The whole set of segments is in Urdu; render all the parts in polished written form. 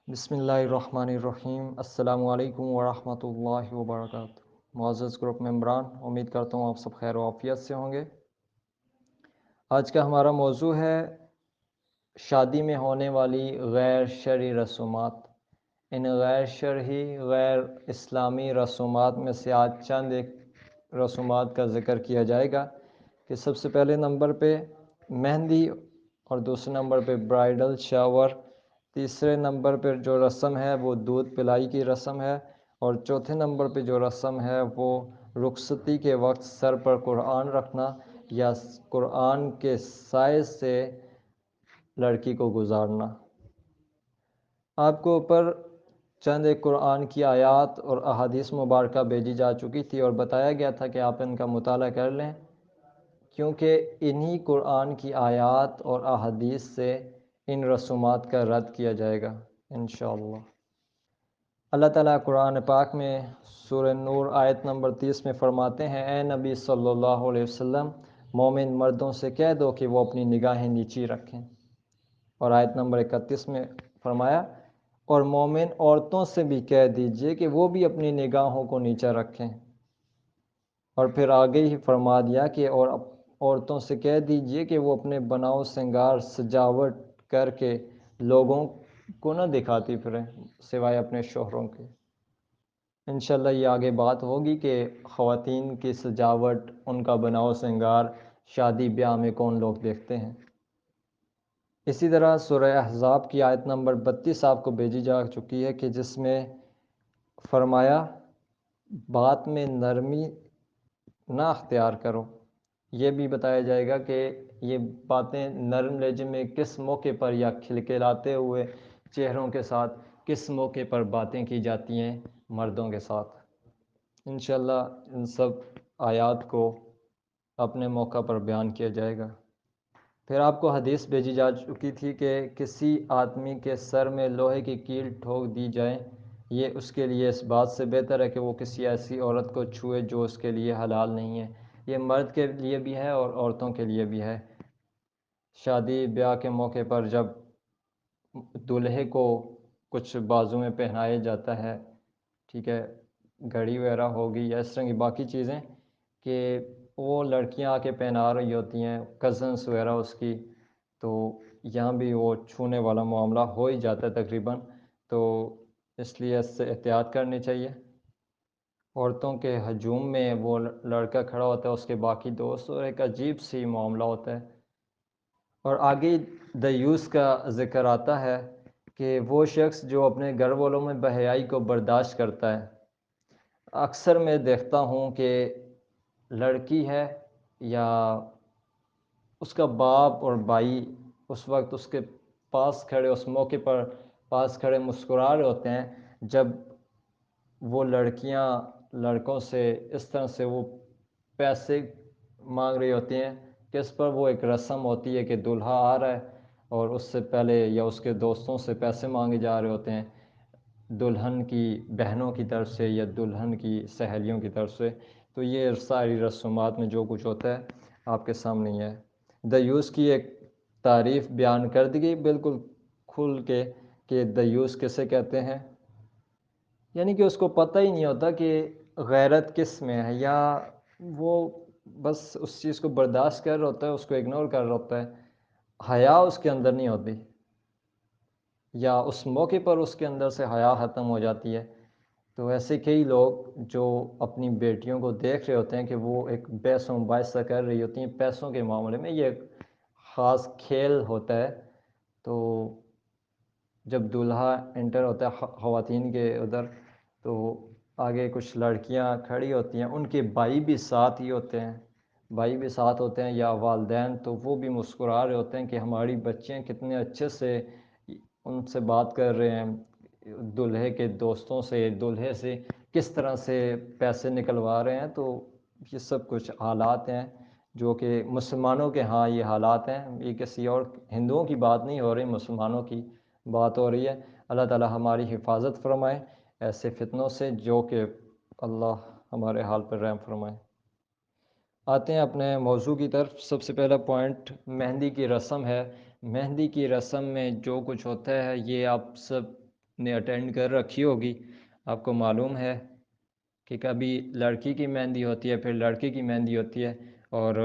بسم اللہ الرحمن الرحیم۔ السلام علیکم ورحمۃ اللہ وبرکاتہ۔ معزز گروپ ممبران، امید کرتا ہوں آپ سب خیر و عافیت سے ہوں گے۔ آج کا ہمارا موضوع ہے شادی میں ہونے والی غیر شرعی رسومات۔ ان غیر شرعی غیر اسلامی رسومات میں سے آج چند ایک رسومات کا ذکر کیا جائے گا کہ سب سے پہلے نمبر پہ مہندی، اور دوسرے نمبر پہ برائیڈل شاور، تیسرے نمبر پہ جو رسم ہے وہ دودھ پلائی کی رسم ہے، اور چوتھے نمبر پہ جو رسم ہے وہ رخصتی کے وقت سر پر قرآن رکھنا یا قرآن کے سائے سے لڑکی کو گزارنا۔ آپ کو اوپر چند ایک قرآن کی آیات اور احادیث مبارکہ بھیجی جا چکی تھی اور بتایا گیا تھا کہ آپ ان کا مطالعہ کر لیں، کیونکہ انہی قرآن کی آیات اور احادیث سے ان رسومات کا رد کیا جائے گا انشاءاللہ۔ اللہ تعالیٰ قرآن پاک میں سورہ نور آیت نمبر 30 میں فرماتے ہیں، اے نبی صلی اللہ علیہ وسلم، مومن مردوں سے کہہ دو کہ وہ اپنی نگاہیں نیچی رکھیں۔ اور آیت نمبر 31 میں فرمایا، اور مومن عورتوں سے بھی کہہ دیجئے کہ وہ بھی اپنی نگاہوں کو نیچا رکھیں۔ اور پھر آگے ہی فرما دیا کہ اور عورتوں سے کہہ دیجئے کہ وہ اپنے بناؤ سنگار سجاوٹ کر کے لوگوں کو نہ دکھاتی پھریں سوائے اپنے شوہروں کے۔ انشاءاللہ یہ آگے بات ہوگی کہ خواتین کی سجاوٹ، ان کا بناؤ سنگار شادی بیاہ میں کون لوگ دیکھتے ہیں۔ اسی طرح سورہ احزاب کی آیت نمبر 32 آپ کو بھیجی جا چکی ہے کہ جس میں فرمایا، بات میں نرمی نہ اختیار کرو۔ یہ بھی بتایا جائے گا کہ یہ باتیں نرم لہجے میں کس موقع پر یا کھلکھلاتے ہوئے چہروں کے ساتھ کس موقع پر باتیں کی جاتی ہیں مردوں کے ساتھ۔ انشاءاللہ ان سب آیات کو اپنے موقع پر بیان کیا جائے گا۔ پھر آپ کو حدیث بھیجی جا چکی تھی کہ کسی آدمی کے سر میں لوہے کی کیل ٹھوک دی جائے، یہ اس کے لیے اس بات سے بہتر ہے کہ وہ کسی ایسی عورت کو چھوئے جو اس کے لیے حلال نہیں ہے۔ یہ مرد کے لیے بھی ہے اور عورتوں کے لیے بھی ہے۔ شادی بیاہ کے موقع پر جب دولہے کو کچھ بازو میں پہنایا جاتا ہے، ٹھیک ہے، گھڑی وغیرہ ہوگی یا اس طرح کی باقی چیزیں کہ وہ لڑکیاں آ کے پہنا رہی ہوتی ہیں، کزنس وغیرہ اس کی، تو یہاں بھی وہ چھونے والا معاملہ ہو ہی جاتا ہے تقریباً، تو اس لیے اس سے احتیاط کرنی چاہیے۔ عورتوں کے ہجوم میں وہ لڑکا کھڑا ہوتا ہے، اس کے باقی دوست، اور ایک عجیب سی معاملہ ہوتا ہے۔ اور آگے دیوس کا ذکر آتا ہے کہ وہ شخص جو اپنے گھر والوں میں بے حیائی کو برداشت کرتا ہے۔ اکثر میں دیکھتا ہوں کہ لڑکی ہے یا اس کا باپ اور بھائی اس وقت اس کے پاس کھڑے، اس موقع پر پاس کھڑے مسکرا رہے ہوتے ہیں جب وہ لڑکیاں لڑکوں سے اس طرح سے وہ پیسے مانگ رہی ہوتی ہیں کہ اس پر وہ ایک رسم ہوتی ہے کہ دولہا آ رہا ہے اور اس سے پہلے یا اس کے دوستوں سے پیسے مانگے جا رہے ہوتے ہیں، دلہن کی بہنوں کی طرف سے یا دلہن کی سہیلیوں کی طرف سے۔ تو یہ ساری رسومات میں جو کچھ ہوتا ہے آپ کے سامنے ہی ہے۔ دیوس کی ایک تعریف بیان کر دی گئی بالکل کھل کے کہ دیوس کسے کہتے ہیں، یعنی کہ اس کو پتہ ہی نہیں ہوتا کہ غیرت کس میں ہے، یا وہ بس اس چیز کو برداشت کر رہا ہوتا ہے، اس کو اگنور کر رہا ہوتا ہے، حیا اس کے اندر نہیں ہوتی، یا اس موقع پر اس کے اندر سے حیا ختم ہو جاتی ہے۔ تو ایسے کئی لوگ جو اپنی بیٹیوں کو دیکھ رہے ہوتے ہیں کہ وہ ایک بحث و مباحثہ کر رہی ہوتی ہیں پیسوں کے معاملے میں، یہ ایک خاص کھیل ہوتا ہے۔ تو جب دولہا انٹر ہوتا ہے خواتین کے ادھر، تو آگے کچھ لڑکیاں کھڑی ہوتی ہیں، ان کے بھائی بھی ساتھ ہی ہوتے ہیں، بھائی بھی ساتھ ہوتے ہیں یا والدین، تو وہ بھی مسکرا رہے ہوتے ہیں کہ ہماری بچیاں کتنے اچھے سے ان سے بات کر رہے ہیں، دولہے کے دوستوں سے، دولہے سے کس طرح سے پیسے نکلوا رہے ہیں۔ تو یہ سب کچھ حالات ہیں جو کہ مسلمانوں کے ہاں یہ حالات ہیں، یہ کسی اور ہندوؤں کی بات نہیں ہو رہی، مسلمانوں کی بات ہو رہی ہے۔ اللہ تعالی ہماری حفاظت فرمائے ایسے فتنوں سے، جو کہ اللہ ہمارے حال پر رحم فرمائے۔ آتے ہیں اپنے موضوع کی طرف۔ سب سے پہلا پوائنٹ مہندی کی رسم ہے۔ مہندی کی رسم میں جو کچھ ہوتا ہے یہ آپ سب نے اٹینڈ کر رکھی ہوگی، آپ کو معلوم ہے کہ کبھی لڑکی کی مہندی ہوتی ہے، پھر لڑکے کی مہندی ہوتی ہے، اور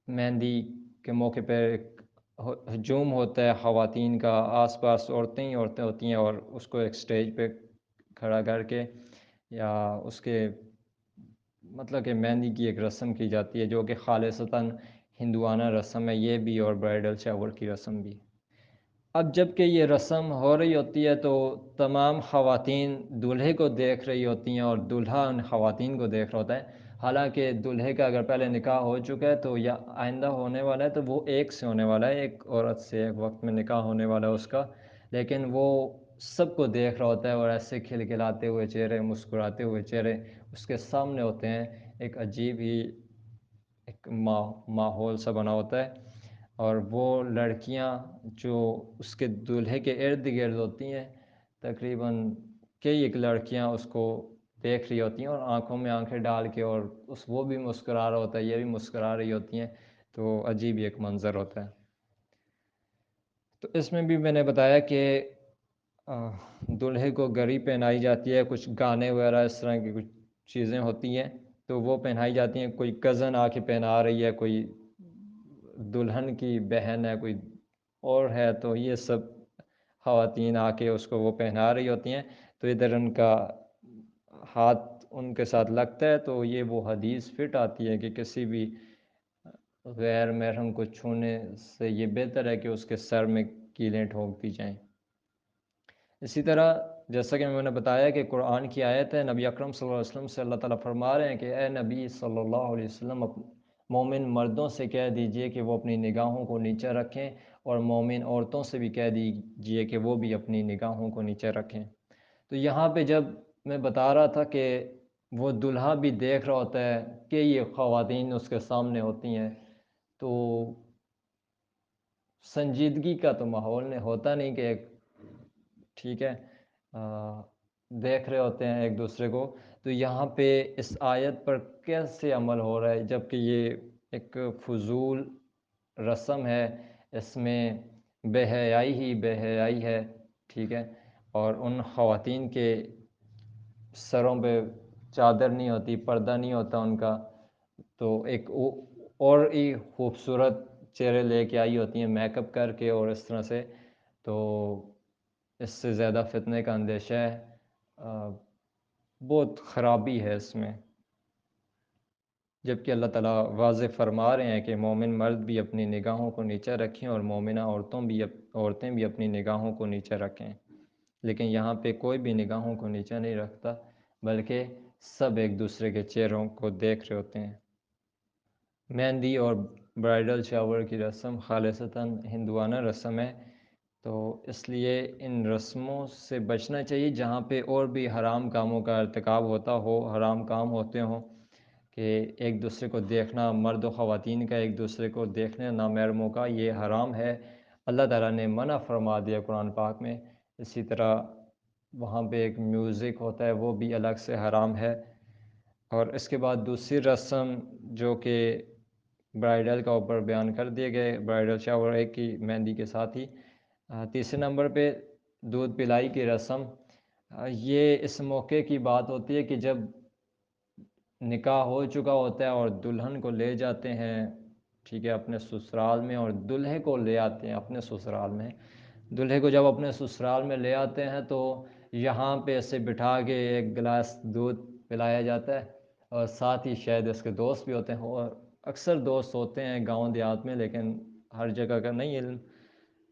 مہندی کے موقع پہ ایک ہجوم ہوتا ہے خواتین کا، آس پاس عورتیں ہی عورتیں ہوتی ہیں، اور اس کو ایک سٹیج پہ کھڑا کر کے یا اس کے مطلب کہ مہندی کی ایک رسم کی جاتی ہے جو کہ خالصتاً ہندوانہ رسم ہے یہ بھی، اور برائڈل شاور کی رسم بھی۔ اب جب کہ یہ رسم ہو رہی ہوتی ہے تو تمام خواتین دولہے کو دیکھ رہی ہوتی ہیں اور دولہا ان خواتین کو دیکھ رہا ہوتا ہے۔ حالانکہ دولہے کا اگر پہلے نکاح ہو چکا ہے تو یا آئندہ ہونے والا ہے تو وہ ایک سے ہونے والا ہے، ایک عورت سے ایک وقت میں نکاح ہونے والا ہے اس کا، لیکن وہ سب کو دیکھ رہا ہوتا ہے اور ایسے کھلکھلاتے ہوئے چہرے، مسکراتے ہوئے چہرے اس کے سامنے ہوتے ہیں۔ ایک عجیب ہی ایک ماحول سا بنا ہوتا ہے، اور وہ لڑکیاں جو اس کے دولہے کے ارد گرد ہوتی ہیں، تقریباً کئی ایک لڑکیاں اس کو دیکھ رہی ہوتی ہیں اور آنکھوں میں آنکھیں ڈال کے، اور وہ بھی مسکرا رہا ہوتا ہے، یہ بھی مسکرا رہی ہوتی ہیں، تو عجیب ہی ایک منظر ہوتا ہے۔ تو اس میں بھی میں نے بتایا کہ دولہے کو گھڑی پہنائی جاتی ہے، کچھ گانے وغیرہ اس طرح کی کچھ چیزیں ہوتی ہیں تو وہ پہنائی جاتی ہیں، کوئی کزن آ کے پہنا رہی ہے، کوئی دلہن کی بہن ہے، کوئی اور ہے، تو یہ سب خواتین آ کے اس کو وہ پہنا رہی ہوتی ہیں، تو ادھر ان کا ہاتھ ان کے ساتھ لگتا ہے، تو یہ وہ حدیث فٹ آتی ہے کہ کسی بھی غیر محرم کو چھونے سے یہ بہتر ہے کہ اس کے سر میں کیلیں ٹھونک دی جائیں۔ اسی طرح جیسا کہ میں نے بتایا کہ قرآن کی آیت ہے، نبی اکرم صلی اللہ علیہ وسلم سے اللہ تعالیٰ فرما رہے ہیں کہ اے نبی صلی اللہ علیہ وسلم، مومن مردوں سے کہہ دیجئے کہ وہ اپنی نگاہوں کو نیچے رکھیں، اور مومن عورتوں سے بھی کہہ دیجئے کہ وہ بھی اپنی نگاہوں کو نیچے رکھیں۔ تو یہاں پہ جب میں بتا رہا تھا کہ وہ دلہا بھی دیکھ رہا ہوتا ہے کہ یہ خواتین اس کے سامنے ہوتی ہیں، تو سنجیدگی کا تو ماحول نہیں ہوتا نہیں کہ ٹھیک ہے دیکھ رہے ہوتے ہیں ایک دوسرے کو، تو یہاں پہ اس آیت پر کیسے عمل ہو رہا ہے جب کہ یہ ایک فضول رسم ہے، اس میں بے حیائی ہی بے حیائی ہے، ٹھیک ہے، اور ان خواتین کے سروں پہ چادر نہیں ہوتی، پردہ نہیں ہوتا ان کا، تو ایک اور ہی خوبصورت چہرے لے کے آئی ہوتی ہیں میک اپ کر کے اور اس طرح سے، تو اس سے زیادہ فتنے کا اندیشہ ہے، بہت خرابی ہے اس میں، جبکہ اللہ تعالیٰ واضح فرما رہے ہیں کہ مومن مرد بھی اپنی نگاہوں کو نیچے رکھیں اور مومنہ عورتیں بھی اپنی نگاہوں کو نیچے رکھیں، لیکن یہاں پہ کوئی بھی نگاہوں کو نیچے نہیں رکھتا، بلکہ سب ایک دوسرے کے چہروں کو دیکھ رہے ہوتے ہیں۔ مہندی اور برائڈل شاور کی رسم خالصتاً ہندوانہ رسم ہے، تو اس لیے ان رسموں سے بچنا چاہیے جہاں پہ اور بھی حرام کاموں کا ارتکاب ہوتا ہو، حرام کام ہوتے ہوں، کہ ایک دوسرے کو دیکھنا، مرد و خواتین کا ایک دوسرے کو دیکھنا نامحرموں کا، یہ حرام ہے، اللہ تعالیٰ نے منع فرما دیا قرآن پاک میں۔ اسی طرح وہاں پہ ایک میوزک ہوتا ہے وہ بھی الگ سے حرام ہے۔ اور اس کے بعد دوسری رسم جو کہ برائڈل کا اوپر بیان کر دیے گئے، برائڈل شاور ایک کی مہندی کے ساتھ ہی، تیسرے نمبر پہ دودھ پلائی کی رسم، یہ اس موقع کی بات ہوتی ہے کہ جب نکاح ہو چکا ہوتا ہے اور دلہن کو لے جاتے ہیں، ٹھیک ہے، اپنے سسرال میں، اور دلہے کو لے آتے ہیں اپنے سسرال میں، دلہے کو جب اپنے سسرال میں لے آتے ہیں تو یہاں پہ اسے بٹھا کے ایک گلاس دودھ پلایا جاتا ہے، اور ساتھ ہی شاید اس کے دوست بھی ہوتے ہیں، اور اکثر دوست ہوتے ہیں گاؤں دیہات میں، لیکن ہر جگہ کا نہیں علم،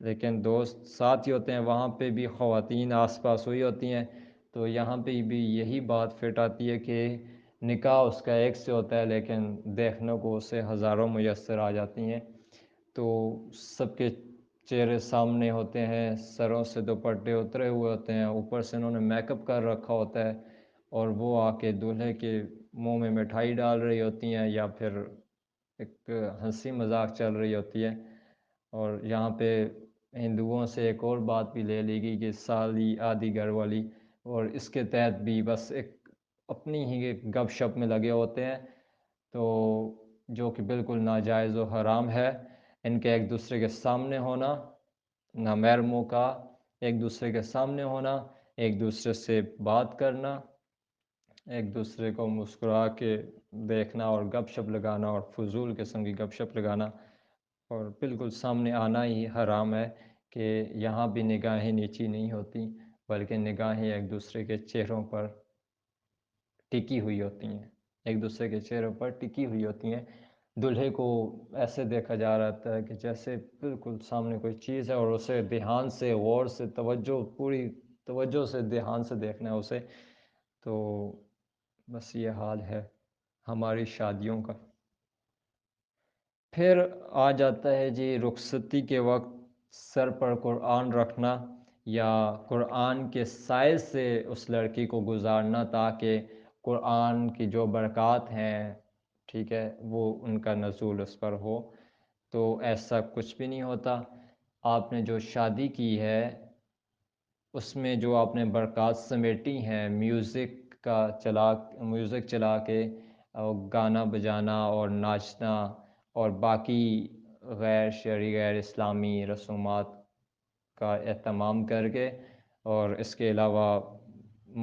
لیکن دوست ساتھ ہی ہوتے ہیں، وہاں پہ بھی خواتین آس پاس ہوئی ہوتی ہیں، تو یہاں پہ بھی یہی بات فٹ آتی ہے کہ نکاح اس کا ایک سے ہوتا ہے لیکن دیکھنے کو اسے ہزاروں میسر آ جاتی ہیں، تو سب کے چہرے سامنے ہوتے ہیں، سروں سے دوپٹے اترے ہوئے ہوتے ہیں، اوپر سے انہوں نے میک اپ کر رکھا ہوتا ہے، اور وہ آ کے دولہے کے منہ میں مٹھائی ڈال رہی ہوتی ہیں، یا پھر ایک ہنسی مذاق چل رہی ہوتی ہے۔ اور یہاں پہ ہندوؤں سے ایک اور بات بھی لے لی گئی کہ سالی آدھی گھر والی، اور اس کے تحت بھی بس ایک اپنی ہی گپ شپ میں لگے ہوتے ہیں، تو جو کہ بالکل ناجائز و حرام ہے، ان کے ایک دوسرے کے سامنے ہونا نامحرموں کا، ایک دوسرے کے سامنے ہونا، ایک دوسرے سے بات کرنا، ایک دوسرے کو مسکرا کے دیکھنا اور گپ شپ لگانا اور فضول قسم کی گپ شپ لگانا، اور بالکل سامنے آنا ہی حرام ہے کہ یہاں بھی نگاہیں نیچی نہیں ہوتی بلکہ نگاہیں ایک دوسرے کے چہروں پر ٹکی ہوئی ہوتی ہیں، ایک دوسرے کے چہروں پر ٹکی ہوئی ہوتی ہیں۔ دلہے کو ایسے دیکھا جا رہا ہے کہ جیسے بالکل سامنے کوئی چیز ہے اور اسے دھیان سے، غور سے، پوری توجہ سے، دھیان سے دیکھنا ہے اسے۔ تو بس یہ حال ہے ہماری شادیوں کا۔ پھر آ جاتا ہے جی رخصتی کے وقت سر پر قرآن رکھنا یا قرآن کے سائے سے اس لڑکی کو گزارنا تاکہ قرآن کی جو برکات ہیں، ٹھیک ہے، وہ ان کا نزول اس پر ہو۔ تو ایسا کچھ بھی نہیں ہوتا۔ آپ نے جو شادی کی ہے اس میں جو آپ نے برکات سمیٹی ہیں، میوزک چلا کے گانا بجانا اور ناچنا اور باقی غیر شرعی، غیر اسلامی رسومات کا اہتمام کر کے، اور اس کے علاوہ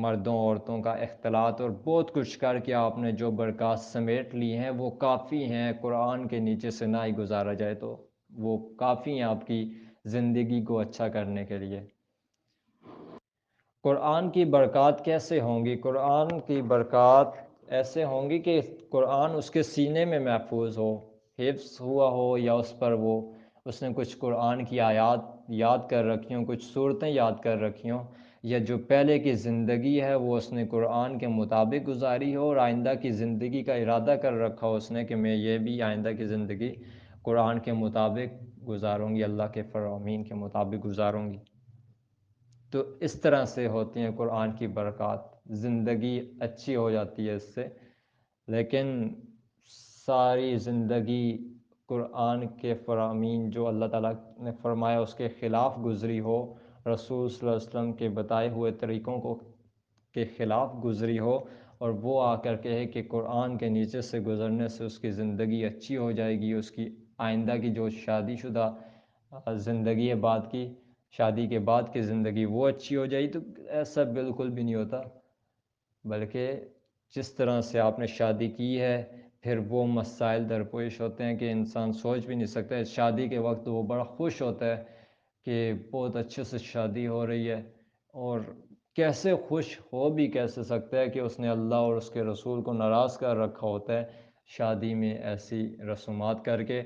مردوں عورتوں کا اختلاط اور بہت کچھ کر کے آپ نے جو برکات سمیٹ لی ہیں وہ کافی ہیں۔ قرآن کے نیچے سے نہ ہی گزارا جائے تو وہ کافی ہیں آپ کی زندگی کو اچھا کرنے کے لیے۔ قرآن کی برکات کیسے ہوں گی؟ قرآن کی برکات ایسے ہوں گی کہ قرآن اس کے سینے میں محفوظ ہو، حفظ ہوا ہو، یا اس نے کچھ قرآن کی آیات یاد کر رکھی ہوں، کچھ صورتیں یاد کر رکھی ہوں، یا جو پہلے کی زندگی ہے وہ اس نے قرآن کے مطابق گزاری ہو اور آئندہ کی زندگی کا ارادہ کر رکھا ہو اس نے کہ میں یہ بھی آئندہ کی زندگی قرآن کے مطابق گزاروں گی، اللہ کے فرامین کے مطابق گزاروں گی۔ تو اس طرح سے ہوتی ہیں قرآن کی برکات، زندگی اچھی ہو جاتی ہے اس سے۔ لیکن ساری زندگی قرآن کے فرامین جو اللہ تعالیٰ نے فرمایا اس کے خلاف گزری ہو، رسول صلی اللہ علیہ وسلم کے بتائے ہوئے طریقوں کے خلاف گزری ہو، اور وہ آ کر کہے کہ قرآن کے نیچے سے گزرنے سے اس کی زندگی اچھی ہو جائے گی، اس کی آئندہ کی جو شادی شدہ زندگی ہے، شادی کے بعد کی زندگی وہ اچھی ہو جائے، تو ایسا بالکل بھی نہیں ہوتا۔ بلکہ جس طرح سے آپ نے شادی کی ہے پھر وہ مسائل درپیش ہوتے ہیں کہ انسان سوچ بھی نہیں سکتا۔ شادی کے وقت وہ بڑا خوش ہوتا ہے کہ بہت اچھے سے شادی ہو رہی ہے، اور کیسے خوش ہو بھی کیسے سکتا ہے کہ اس نے اللہ اور اس کے رسول کو ناراض کر رکھا ہوتا ہے شادی میں ایسی رسومات کر کے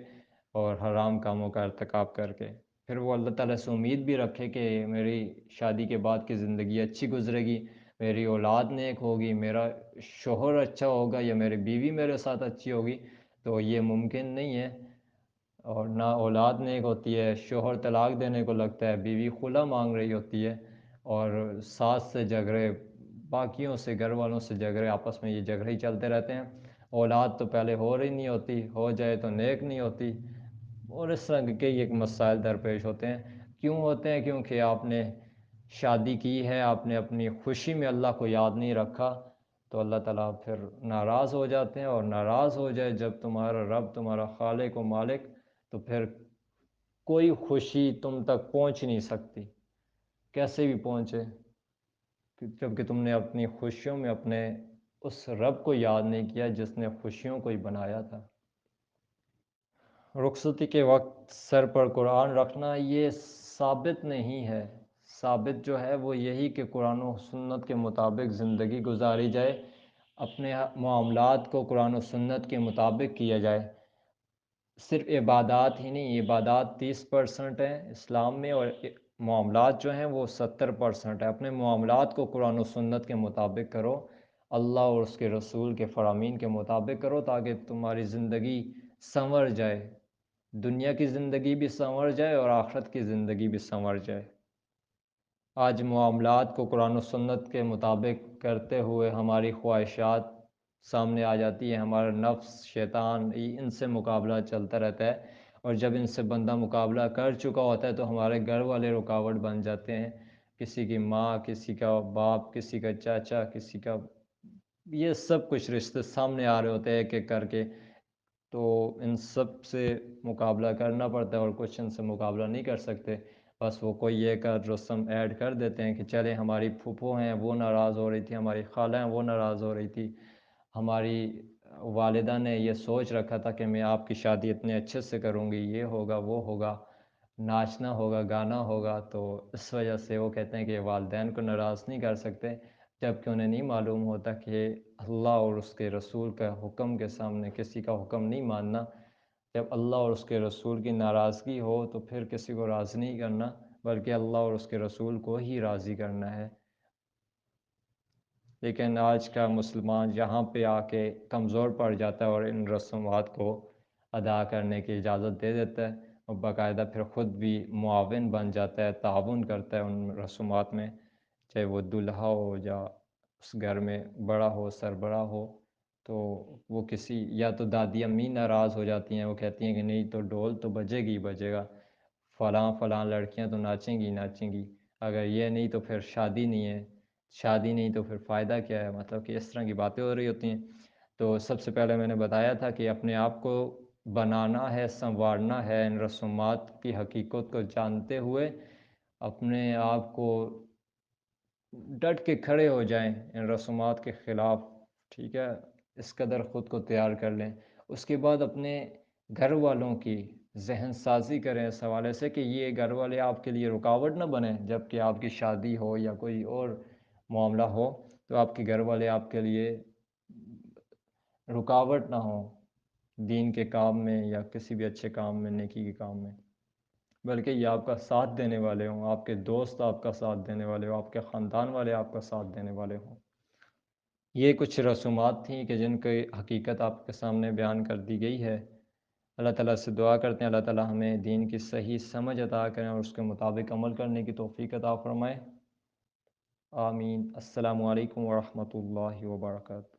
اور حرام کاموں کا ارتکاب کر کے۔ پھر وہ اللہ تعالیٰ سے امید بھی رکھے کہ میری شادی کے بعد کی زندگی اچھی گزرے گی، میری اولاد نیک ہوگی، میرا شوہر اچھا ہوگا، یا میری بیوی میرے ساتھ اچھی ہوگی، تو یہ ممکن نہیں ہے۔ اور نہ اولاد نیک ہوتی ہے، شوہر طلاق دینے کو لگتا ہے، بیوی خلا مانگ رہی ہوتی ہے، اور ساس سے جھگڑے، باقیوں سے، گھر والوں سے جھگڑے، آپس میں یہ جھگڑے ہی چلتے رہتے ہیں۔ اولاد تو پہلے ہو رہی نہیں ہوتی، ہو جائے تو نیک نہیں ہوتی، اور اس طرح کے ایک مسائل درپیش ہوتے ہیں۔ کیوں ہوتے ہیں؟ کیونکہ آپ نے شادی کی ہے، آپ نے اپنی خوشی میں اللہ کو یاد نہیں رکھا، تو اللہ تعالیٰ پھر ناراض ہو جاتے ہیں، اور ناراض ہو جائے جب تمہارا رب، تمہارا خالق و مالک، تو پھر کوئی خوشی تم تک پہنچ نہیں سکتی، کیسے بھی پہنچے، جبکہ تم نے اپنی خوشیوں میں اپنے اس رب کو یاد نہیں کیا جس نے خوشیوں کو ہی بنایا تھا۔ رخصتی کے وقت سر پر قرآن رکھنا یہ ثابت نہیں ہے۔ ثابت جو ہے وہ یہی کہ قرآن و سنت کے مطابق زندگی گزاری جائے، اپنے معاملات کو قرآن و سنت کے مطابق کیا جائے۔ صرف عبادات ہی نہیں، عبادات 30% ہیں اسلام میں، اور معاملات جو ہیں وہ 70% ہیں۔ اپنے معاملات کو قرآن و سنت کے مطابق کرو، اللہ اور اس کے رسول کے فرامین کے مطابق کرو، تاکہ تمہاری زندگی سنور جائے، دنیا کی زندگی بھی سنور جائے اور آخرت کی زندگی بھی سنور جائے۔ آج معاملات کو قرآن و سنت کے مطابق کرتے ہوئے ہماری خواہشات سامنے آ جاتی ہیں، ہمارا نفس، شیطان، ان سے مقابلہ چلتا رہتا ہے، اور جب ان سے بندہ مقابلہ کر چکا ہوتا ہے تو ہمارے گھر والے رکاوٹ بن جاتے ہیں، کسی کی ماں، کسی کا باپ، کسی کا چاچا، کسی کا، یہ سب کچھ رشتے سامنے آ رہے ہوتے ہیں ایک ایک کر کے، تو ان سب سے مقابلہ کرنا پڑتا ہے، اور کچھ ان سے مقابلہ نہیں کر سکتے۔ بس وہ کوئی ایک رسم ایڈ کر دیتے ہیں کہ چلے ہماری پھوپھو ہیں وہ ناراض ہو رہی تھی، ہماری خالہ ہیں وہ ناراض ہو رہی تھی، ہماری والدہ نے یہ سوچ رکھا تھا کہ میں آپ کی شادی اتنے اچھے سے کروں گی، یہ ہوگا وہ ہوگا، ناچنا ہوگا گانا ہوگا، تو اس وجہ سے وہ کہتے ہیں کہ والدین کو ناراض نہیں کر سکتے، جب کہ انہیں نہیں معلوم ہوتا کہ اللہ اور اس کے رسول کا حکم کے سامنے کسی کا حکم نہیں ماننا۔ جب اللہ اور اس کے رسول کی ناراضگی ہو تو پھر کسی کو راضی نہیں کرنا، بلکہ اللہ اور اس کے رسول کو ہی راضی کرنا ہے۔ لیکن آج کا مسلمان یہاں پہ آ کے کمزور پڑ جاتا ہے اور ان رسومات کو ادا کرنے کی اجازت دے دیتا ہے، اور باقاعدہ پھر خود بھی معاون بن جاتا ہے، تعاون کرتا ہے ان رسومات میں، چاہے وہ دلہا ہو یا اس گھر میں بڑا ہو، سربراہ ہو، تو وہ کسی یا تو دادی امی ناراض ہو جاتی ہیں، وہ کہتی ہیں کہ نہیں تو ڈھول تو بجے گی بجے گا، فلاں فلاں لڑکیاں تو ناچیں گی ناچیں گی، اگر یہ نہیں تو پھر شادی نہیں ہے، شادی نہیں تو پھر فائدہ کیا ہے، مطلب کہ اس طرح کی باتیں ہو رہی ہوتی ہیں۔ تو سب سے پہلے میں نے بتایا تھا کہ اپنے آپ کو بنانا ہے، سنوارنا ہے، ان رسومات کی حقیقت کو جانتے ہوئے اپنے آپ کو ڈٹ کے کھڑے ہو جائیں ان رسومات کے خلاف، ٹھیک ہے، اس قدر خود کو تیار کر لیں۔ اس کے بعد اپنے گھر والوں کی ذہن سازی کریں اس حوالے سے کہ یہ گھر والے آپ کے لیے رکاوٹ نہ بنیں، جب کہ آپ کی شادی ہو یا کوئی اور معاملہ ہو تو آپ کے گھر والے آپ کے لیے رکاوٹ نہ ہوں دین کے کام میں یا کسی بھی اچھے کام میں، نیکی کے کام میں، بلکہ یہ آپ کا ساتھ دینے والے ہوں، آپ کے دوست آپ کا ساتھ دینے والے ہوں، آپ کے خاندان والے آپ کا ساتھ دینے والے ہوں۔ یہ کچھ رسومات تھیں کہ جن کی حقیقت آپ کے سامنے بیان کر دی گئی ہے۔ اللہ تعالیٰ سے دعا کرتے ہیں اللہ تعالیٰ ہمیں دین کی صحیح سمجھ عطا کریں اور اس کے مطابق عمل کرنے کی توفیق عطا فرمائے۔ آمین۔ السلام علیکم ورحمۃ اللہ وبرکاتہ۔